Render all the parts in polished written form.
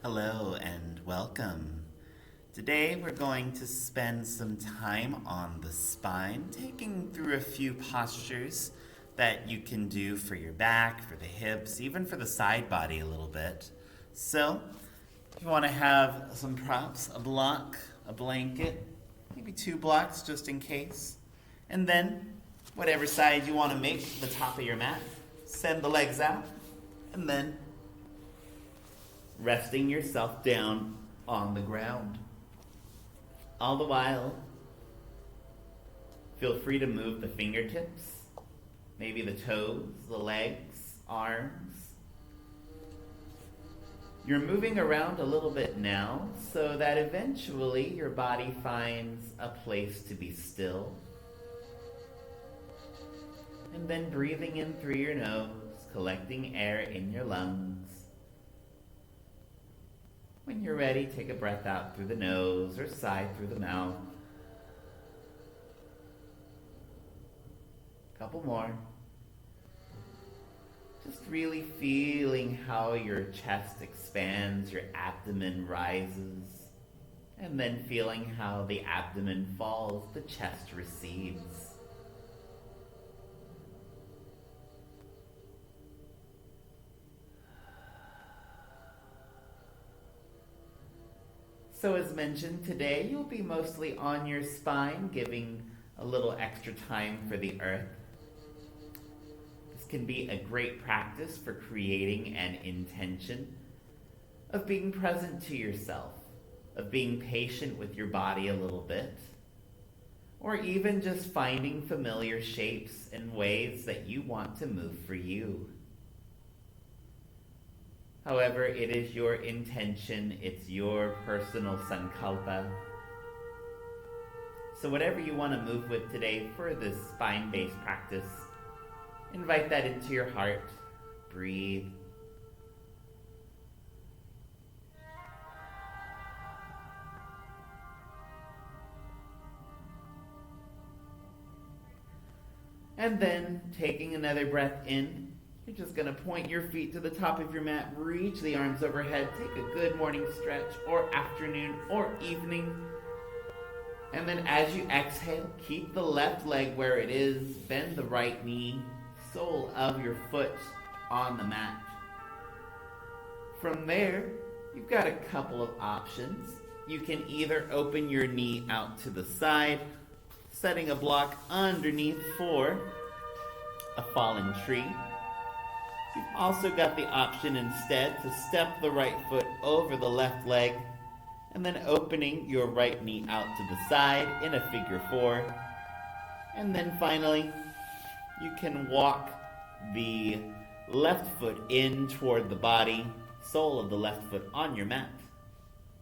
Hello and welcome. Today we're going to spend some time on the spine, taking through a few postures that you can do for your back, for the hips, even for the side body a little bit. So, if you want to have some props, a block, a blanket, maybe 2 blocks just in case, and then whatever side you want to make the top of your mat, send the legs out, and then resting yourself down on the ground. All the while, feel free to move the fingertips, maybe the toes, the legs, arms. You're moving around a little bit now so that eventually your body finds a place to be still. And then breathing in through your nose, collecting air in your lungs. When you're ready, take a breath out through the nose or sigh through the mouth. Couple more. Just really feeling how your chest expands, your abdomen rises, and then feeling how the abdomen falls, the chest recedes. So as mentioned, today you'll be mostly on your spine, giving a little extra time for the earth. This can be a great practice for creating an intention of being present to yourself, of being patient with your body a little bit, or even just finding familiar shapes and ways that you want to move for you. However, it is your intention, it's your personal sankalpa. So whatever you want to move with today for this spine-based practice, invite that into your heart. Breathe. And then, taking another breath in, you're just going to point your feet to the top of your mat, reach the arms overhead, take a good morning stretch, or afternoon, or evening. And then as you exhale, keep the left leg where it is, bend the right knee, sole of your foot on the mat. From there, you've got a couple of options. You can either open your knee out to the side, setting a block underneath for a fallen tree. You've also got the option instead to step the right foot over the left leg and then opening your right knee out to the side in a figure 4. And then finally, you can walk the left foot in toward the body, sole of the left foot on your mat,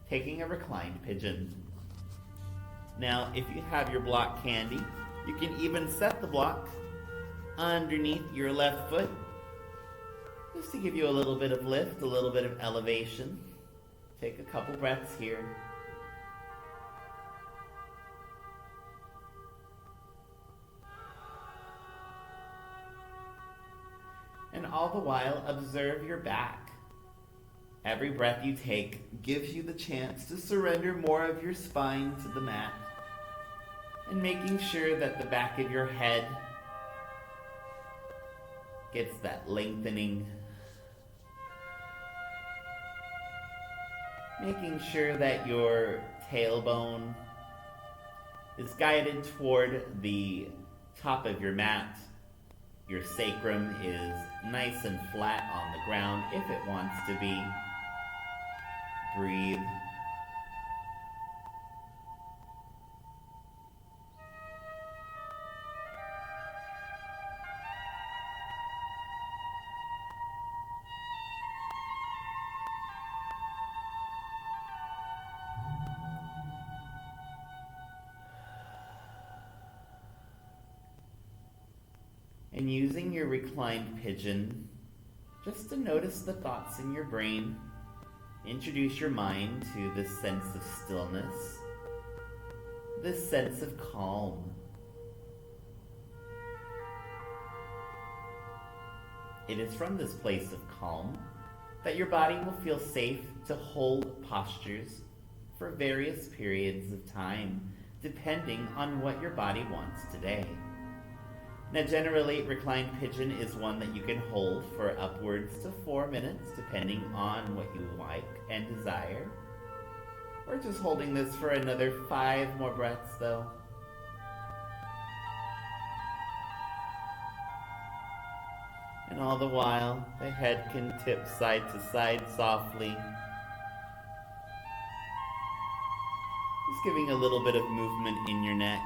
taking a reclined pigeon. Now, if you have your block handy, you can even set the block underneath your left foot, just to give you a little bit of lift, a little bit of elevation. Take a couple breaths here. And all the while, observe your back. Every breath you take gives you the chance to surrender more of your spine to the mat, and making sure that the back of your head gets that lengthening. Making sure that your tailbone is guided toward the top of your mat. Your sacrum is nice and flat on the ground if it wants to be. Breathe. And using your reclined pigeon, just to notice the thoughts in your brain, introduce your mind to this sense of stillness, this sense of calm. It is from this place of calm that your body will feel safe to hold postures for various periods of time, depending on what your body wants today. Now, generally, reclined pigeon is one that you can hold for upwards to 4 minutes, depending on what you like and desire. We're just holding this for another 5 more breaths, though. And all the while, the head can tip side to side softly. Just giving a little bit of movement in your neck.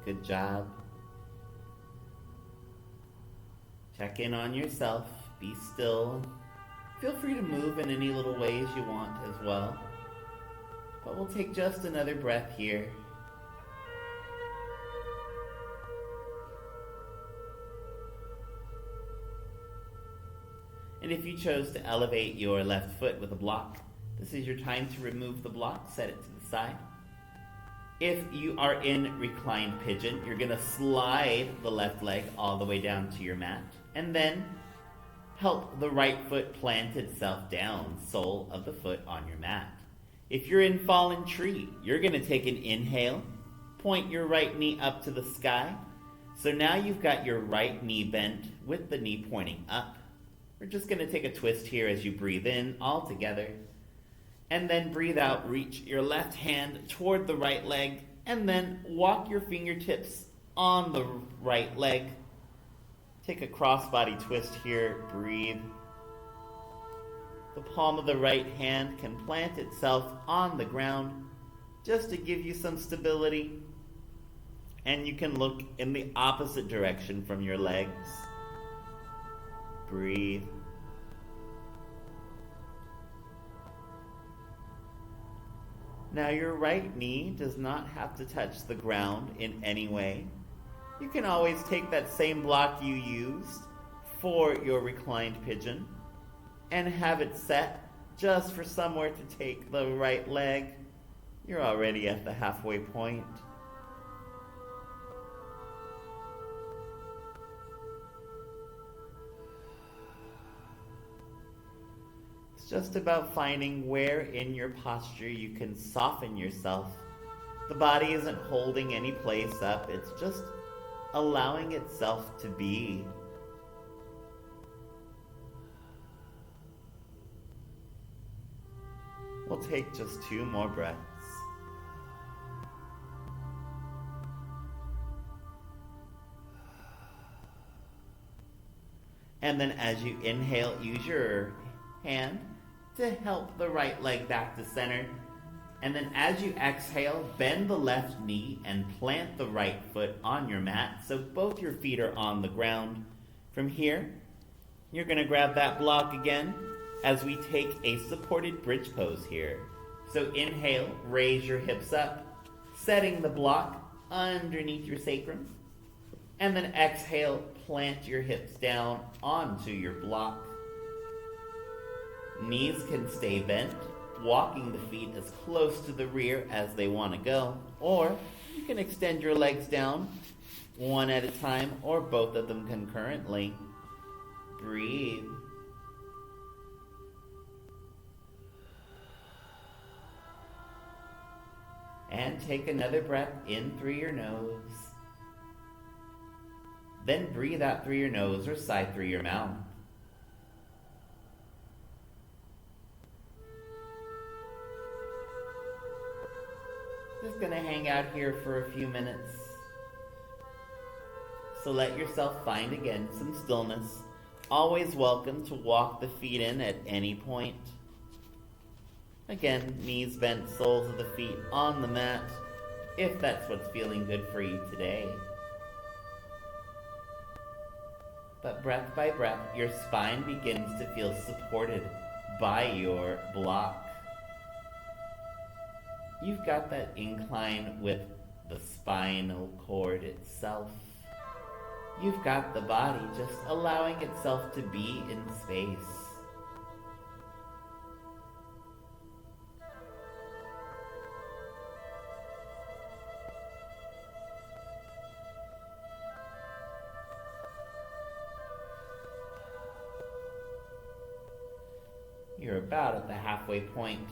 Good job. Check in on yourself. Be still. Feel free to move in any little ways you want as well. But we'll take just another breath here. And if you chose to elevate your left foot with a block, this is your time to remove the block, set it to the side. If you are in reclined pigeon, you're going to slide the left leg all the way down to your mat, and then help the right foot plant itself down, sole of the foot on your mat. If you're in fallen tree, you're going to take an inhale, point your right knee up to the sky. So now you've got your right knee bent with the knee pointing up. We're just going to take a twist here as you breathe in all together. And then breathe out, reach your left hand toward the right leg, and then walk your fingertips on the right leg. Take a crossbody twist here, breathe. The palm of the right hand can plant itself on the ground just to give you some stability. And you can look in the opposite direction from your legs. Breathe. Now your right knee does not have to touch the ground in any way. You can always take that same block you used for your reclined pigeon and have it set just for somewhere to take the right leg. You're already at the halfway point. Just about finding where in your posture you can soften yourself. The body isn't holding any place up, it's just allowing itself to be. We'll take just 2 more breaths. And then as you inhale, use your hand to help the right leg back to center. And then as you exhale, bend the left knee and plant the right foot on your mat so both your feet are on the ground. From here, you're going to grab that block again as we take a supported bridge pose here. So inhale, raise your hips up, setting the block underneath your sacrum. And then exhale, plant your hips down onto your block. Knees can stay bent, walking the feet as close to the rear as they want to go, or you can extend your legs down one at a time or both of them concurrently. Breathe. And take another breath in through your nose. Then breathe out through your nose or sigh through your mouth. Just going to hang out here for a few minutes. So let yourself find again some stillness. Always welcome to walk the feet in at any point. Again, knees bent, soles of the feet on the mat, if that's what's feeling good for you today. But breath by breath, your spine begins to feel supported by your block. You've got that incline with the spinal cord itself. You've got the body just allowing itself to be in space. You're about at the halfway point.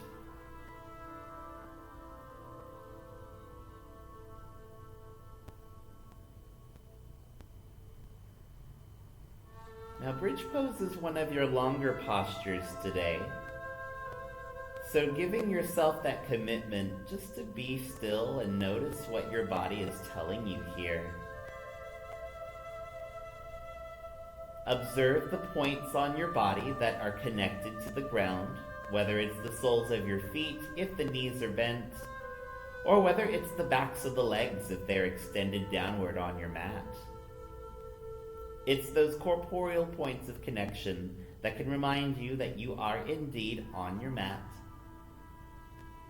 Now, bridge pose is one of your longer postures today. So giving yourself that commitment just to be still and notice what your body is telling you here. Observe the points on your body that are connected to the ground, whether it's the soles of your feet if the knees are bent, or whether it's the backs of the legs if they're extended downward on your mat. It's those corporeal points of connection that can remind you that you are indeed on your mat.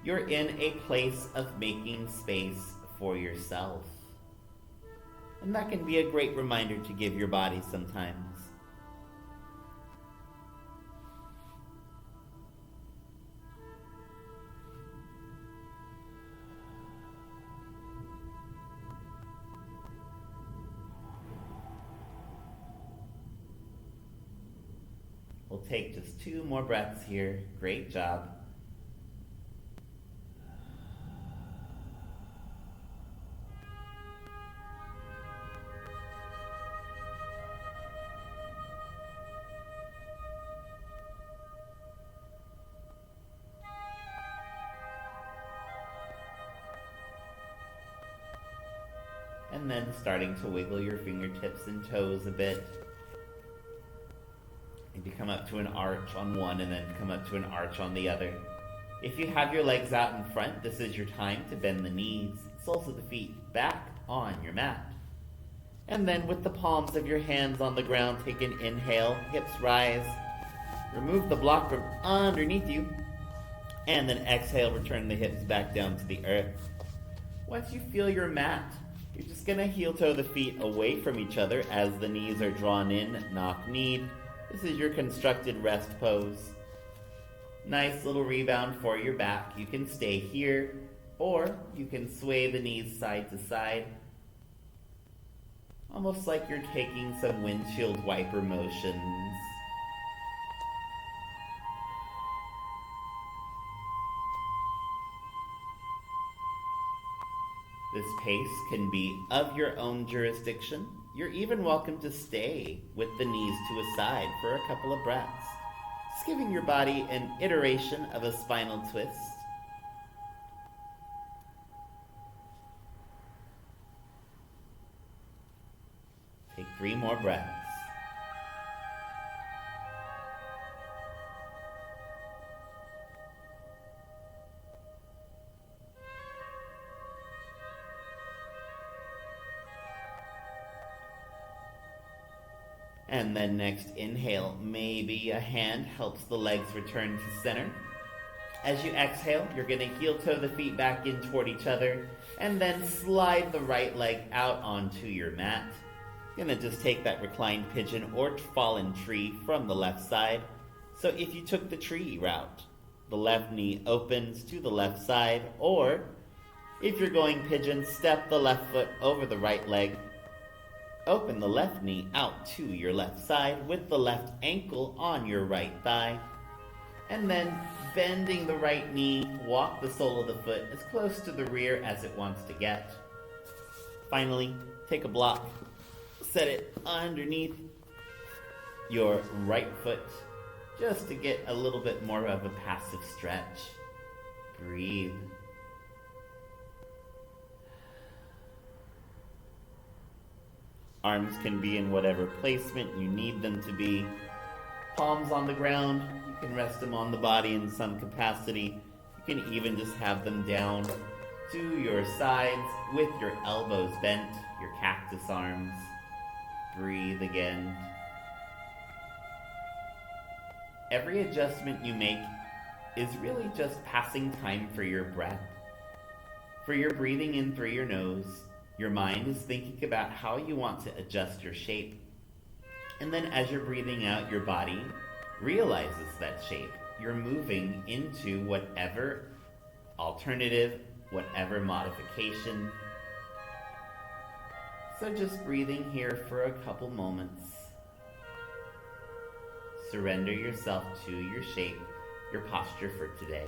You're in a place of making space for yourself. And that can be a great reminder to give your body sometimes. We'll take just 2 more breaths here. Great job. And then starting to wiggle your fingertips and toes a bit. Maybe come up to an arch on one and then come up to an arch on the other. If you have your legs out in front, this is your time to bend the knees, soles of the feet back on your mat. And then with the palms of your hands on the ground, take an inhale, hips rise. Remove the block from underneath you. And then exhale, return the hips back down to the earth. Once you feel your mat, you're just going to heel toe the feet away from each other as the knees are drawn in, knock-kneed. This is your constructed rest pose. Nice little rebound for your back. You can stay here, or you can sway the knees side to side. Almost like you're taking some windshield wiper motions. This pace can be of your own jurisdiction. You're even welcome to stay with the knees to a side for a couple of breaths, just giving your body an iteration of a spinal twist. Take 3 more breaths. And then next inhale, maybe a hand helps the legs return to center. As you exhale, you're going to heel toe the feet back in toward each other and then slide the right leg out onto your mat. You're going to just take that reclined pigeon or fallen tree from the left side. So if you took the tree route, the left knee opens to the left side, or if you're going pigeon, step the left foot over the right leg. Open the left knee out to your left side with the left ankle on your right thigh. And then bending the right knee, walk the sole of the foot as close to the rear as it wants to get. Finally, take a block, set it underneath your right foot just to get a little bit more of a passive stretch. Breathe. Arms can be in whatever placement you need them to be. Palms on the ground, you can rest them on the body in some capacity. You can even just have them down to your sides with your elbows bent, your cactus arms. Breathe again. Every adjustment you make is really just passing time for your breath. For your breathing in through your nose, your mind is thinking about how you want to adjust your shape. And then as you're breathing out, your body realizes that shape. You're moving into whatever alternative, whatever modification. So just breathing here for a couple moments. Surrender yourself to your shape, your posture for today.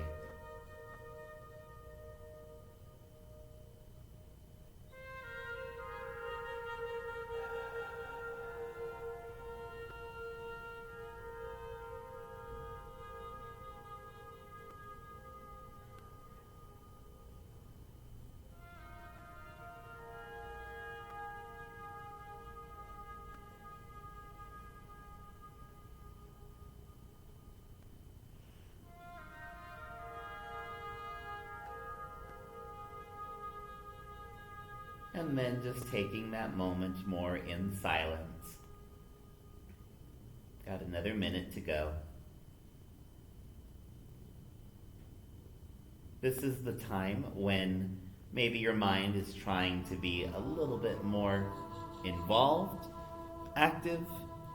And then just taking that moment more in silence. Got another minute to go. This is the time when maybe your mind is trying to be a little bit more involved, active,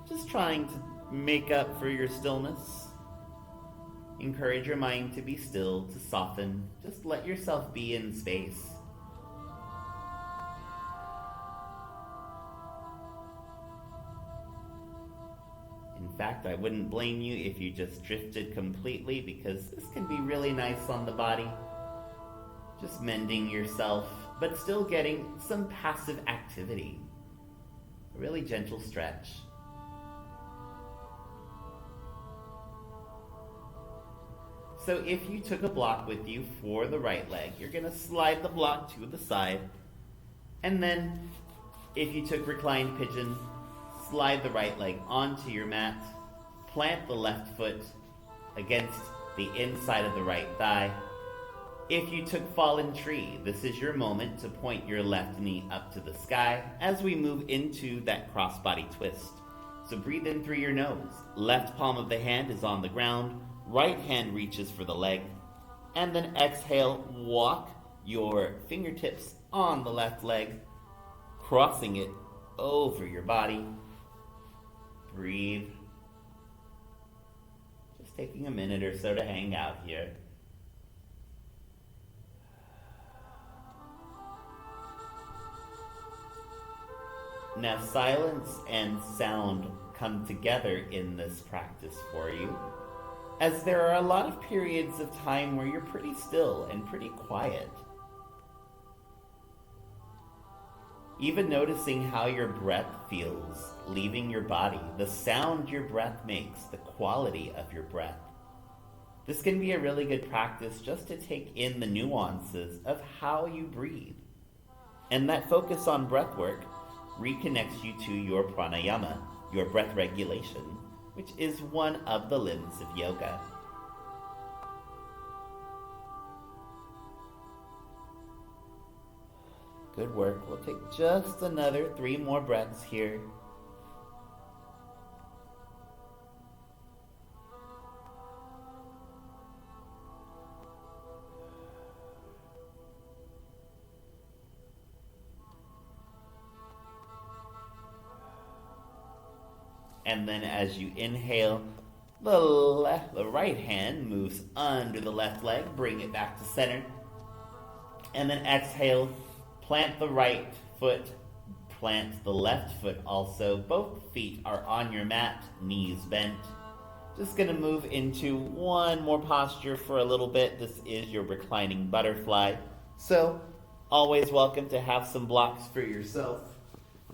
just trying to make up for your stillness. Encourage your mind to be still, to soften. Just let yourself be in space. In fact, I wouldn't blame you if you just drifted completely, because this can be really nice on the body. Just mending yourself, but still getting some passive activity. A really gentle stretch. So if you took a block with you for the right leg, you're going to slide the block to the side. And then if you took reclined pigeon, slide the right leg onto your mat, plant the left foot against the inside of the right thigh. If you took fallen tree, this is your moment to point your left knee up to the sky as we move into that crossbody twist. So breathe in through your nose. Left palm of the hand is on the ground, right hand reaches for the leg, and then exhale, walk your fingertips on the left leg, crossing it over your body. Breathe. Just taking a minute or so to hang out here. Now, silence and sound come together in this practice for you, as there are a lot of periods of time where you're pretty still and pretty quiet. Even noticing how your breath feels leaving your body, the sound your breath makes, the quality of your breath. This can be a really good practice just to take in the nuances of how you breathe. And that focus on breath work reconnects you to your pranayama, your breath regulation, which is one of the limbs of yoga. Good work. We'll take just another 3 more breaths here. And then as you inhale, the right hand moves under the left leg, bring it back to center. And then exhale, plant the right foot, plant the left foot also. Both feet are on your mat, knees bent. Just going to move into one more posture for a little bit. This is your reclining butterfly. So, always welcome to have some blocks for yourself.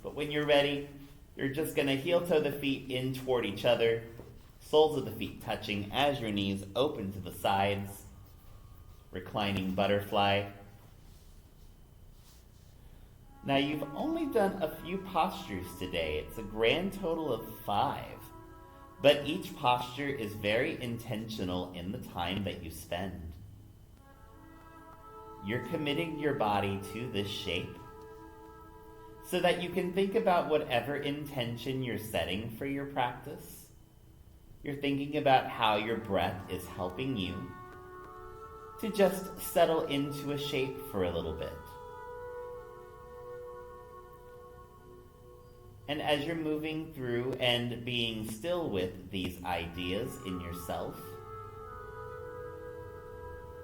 But when you're ready, you're just going to heel-toe the feet in toward each other, soles of the feet touching as your knees open to the sides. Reclining butterfly. Now, you've only done a few postures today. It's a grand total of 5. But each posture is very intentional in the time that you spend. You're committing your body to this shape so that you can think about whatever intention you're setting for your practice. You're thinking about how your breath is helping you to just settle into a shape for a little bit. And as you're moving through and being still with these ideas in yourself,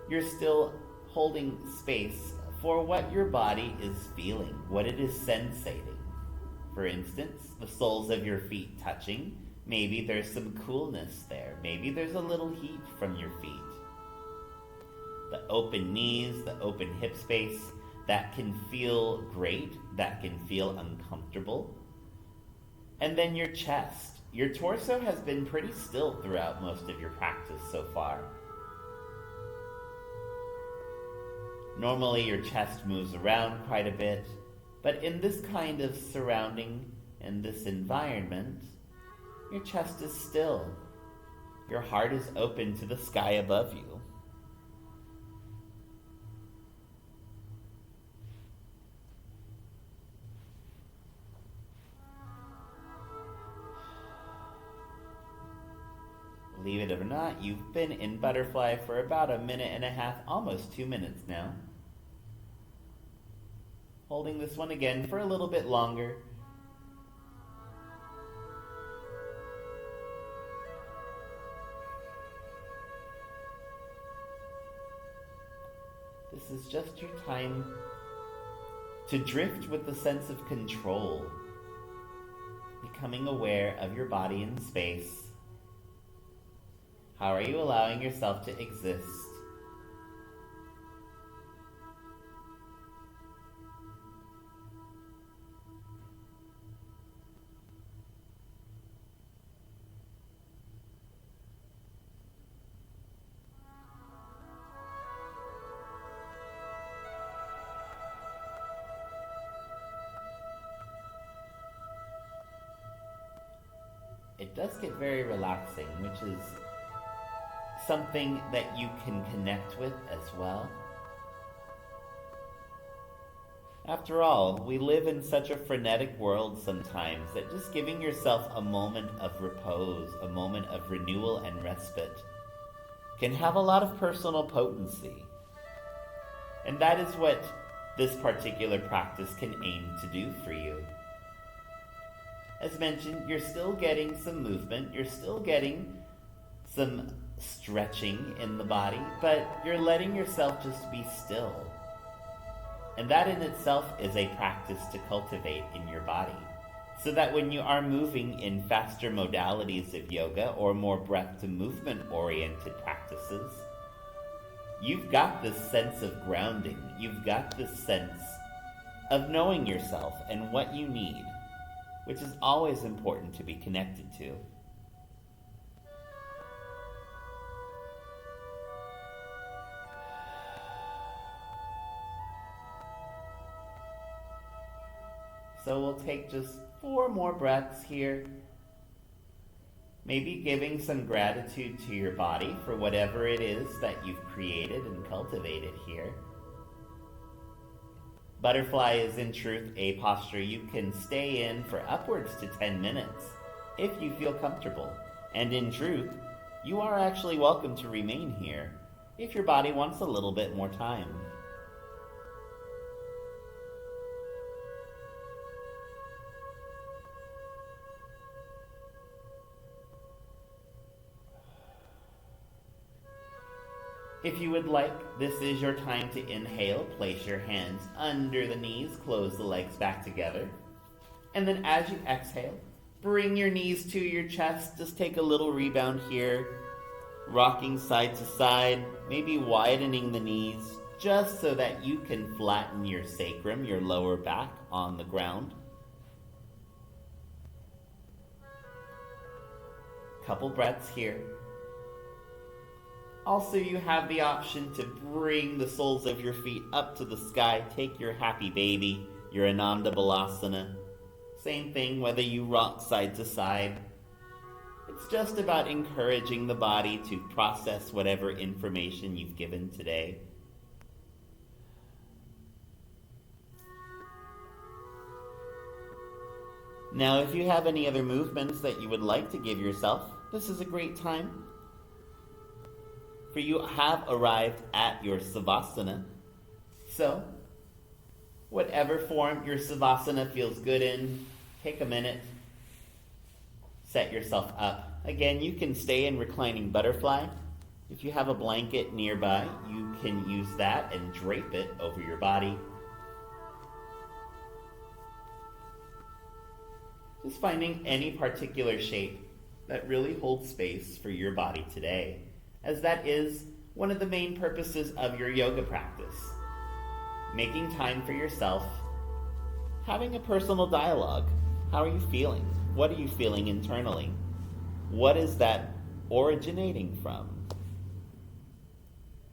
you're still holding space for what your body is feeling, what it is sensating. For instance, the soles of your feet touching. Maybe there's some coolness there. Maybe there's a little heat from your feet. The open knees, the open hip space, that can feel great, that can feel uncomfortable. And then your chest. Your torso has been pretty still throughout most of your practice so far. Normally your chest moves around quite a bit, but in this kind of surrounding and this environment, your chest is still. Your heart is open to the sky above you. Believe it or not, you've been in butterfly for about 1.5 minutes, almost 2 minutes now. Holding this one again for a little bit longer. This is just your time to drift with the sense of control, becoming aware of your body in space. How are you allowing yourself to exist? It does get very relaxing, which is something that you can connect with as well. After all, we live in such a frenetic world sometimes that just giving yourself a moment of repose, a moment of renewal and respite, can have a lot of personal potency. And that is what this particular practice can aim to do for you. As mentioned, you're still getting some movement, you're still getting some stretching in the body, but you're letting yourself just be still. And that in itself is a practice to cultivate in your body, so that when you are moving in faster modalities of yoga or more breath to movement oriented practices, you've got this sense of grounding, you've got this sense of knowing yourself and what you need, which is always important to be connected to. So we'll take just 4 more breaths here. Maybe giving some gratitude to your body for whatever it is that you've created and cultivated here. Butterfly is in truth a posture you can stay in for upwards to 10 minutes if you feel comfortable. And in truth, you are actually welcome to remain here if your body wants a little bit more time. If you would like, this is your time to inhale. Place your hands under the knees, close the legs back together. And then as you exhale, bring your knees to your chest. Just take a little rebound here, rocking side to side, maybe widening the knees, just so that you can flatten your sacrum, your lower back, on the ground. Couple breaths here. Also, you have the option to bring the soles of your feet up to the sky. Take your happy baby, your Ananda Balasana. Same thing whether you rock side to side. It's just about encouraging the body to process whatever information you've given today. Now, if you have any other movements that you would like to give yourself, this is a great time for you have arrived at your Savasana. So, whatever form your Savasana feels good in, take a minute, set yourself up. Again, you can stay in reclining butterfly. If you have a blanket nearby, you can use that and drape it over your body. Just finding any particular shape that really holds space for your body today, as that is one of the main purposes of your yoga practice. Making time for yourself, having a personal dialogue. How are you feeling? What are you feeling internally? What is that originating from?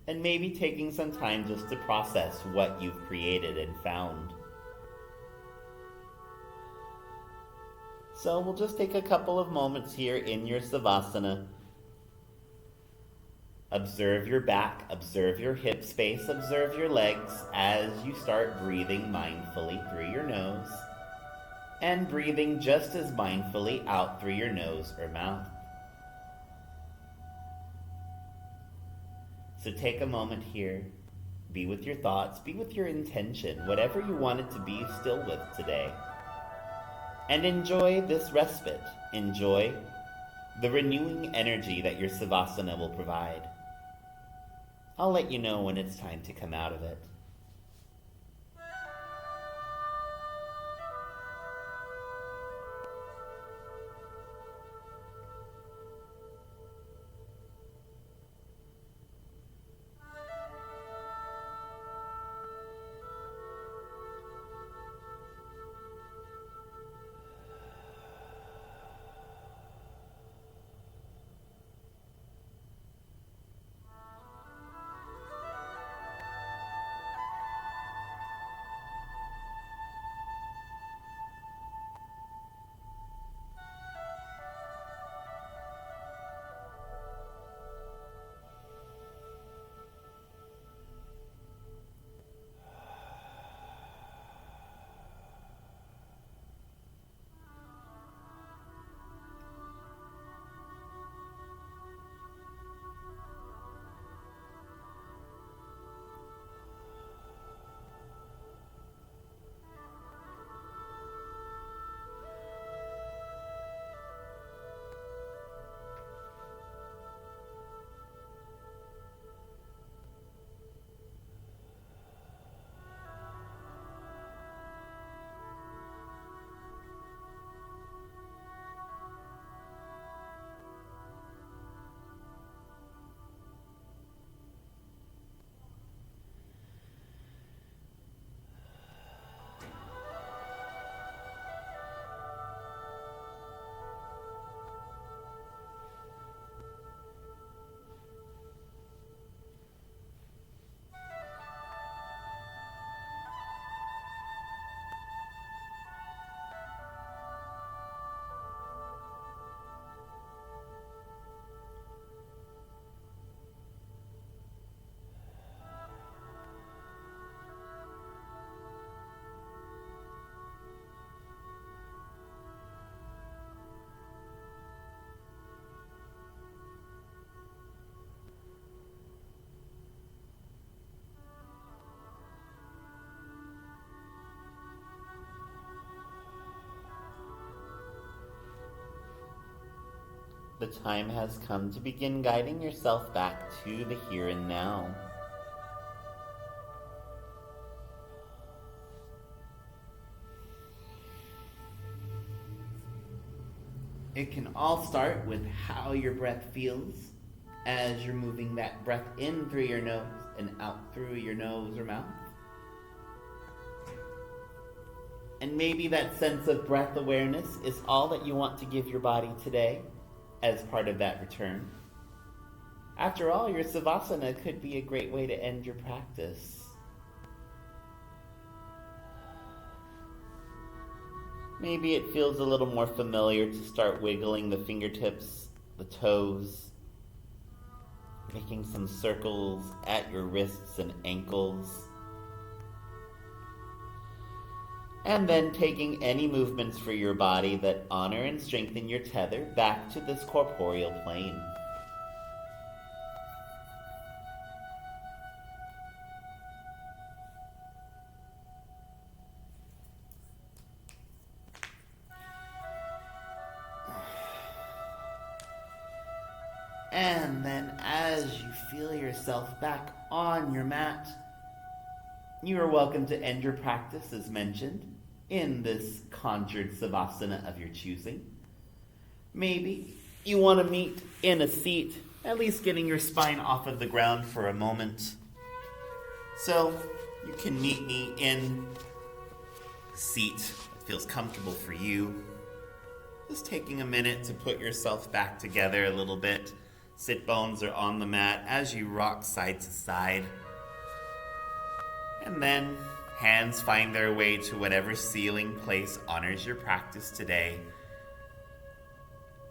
And maybe taking some time just to process what you've created and found. So we'll just take a couple of moments here in your Savasana. Observe your back, observe your hip space, observe your legs as you start breathing mindfully through your nose and breathing just as mindfully out through your nose or mouth. So take a moment here, be with your thoughts, be with your intention, whatever you want it to be still with today. And enjoy this respite. Enjoy the renewing energy that your Savasana will provide. I'll let you know when it's time to come out of it. The time has come to begin guiding yourself back to the here and now. It can all start with how your breath feels as you're moving that breath in through your nose and out through your nose or mouth. And maybe that sense of breath awareness is all that you want to give your body today as part of that return. After all, your Savasana could be a great way to end your practice. Maybe it feels a little more familiar to start wiggling the fingertips, the toes, making some circles at your wrists and ankles. And then taking any movements for your body that honor and strengthen your tether back to this corporeal plane. And then as you feel yourself back on your mat, you are welcome to end your practice as mentioned in this conjured savasana of your choosing. Maybe you want to meet in a seat, at least getting your spine off of the ground for a moment. So you can meet me in a seat that feels comfortable for you. Just taking a minute to put yourself back together a little bit. Sit bones are on the mat as you rock side to side. And then hands find their way to whatever ceiling place honors your practice today.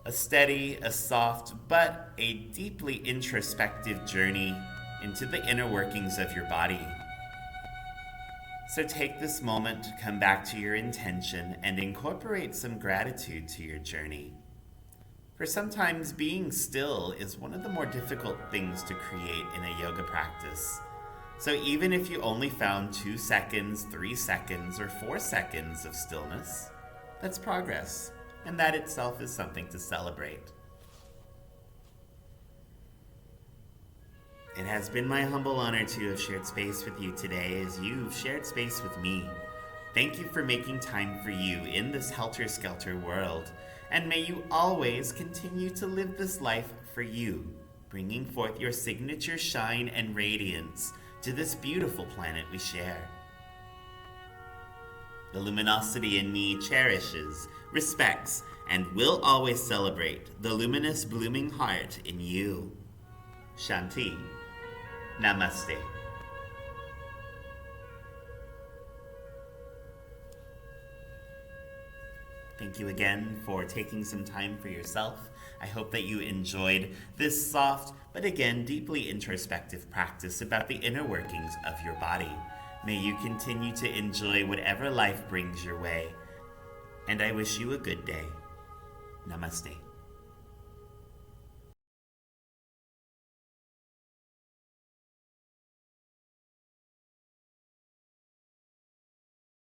A steady, a soft, but a deeply introspective journey into the inner workings of your body. So take this moment to come back to your intention and incorporate some gratitude to your journey. For sometimes being still is one of the more difficult things to create in a yoga practice. So even if you only found 2 seconds, 3 seconds, or 4 seconds of stillness, that's progress, and that itself is something to celebrate. It has been my humble honor to have shared space with you today as you've shared space with me. Thank you for making time for you in this helter-skelter world, and may you always continue to live this life for you, bringing forth your signature shine and radiance to this beautiful planet we share. The luminosity in me cherishes, respects, and will always celebrate the luminous blooming heart in you. Shanti. Namaste. Thank you again for taking some time for yourself. I hope that you enjoyed this soft, but again, deeply introspective practice about the inner workings of your body. May you continue to enjoy whatever life brings your way. And I wish you a good day. Namaste.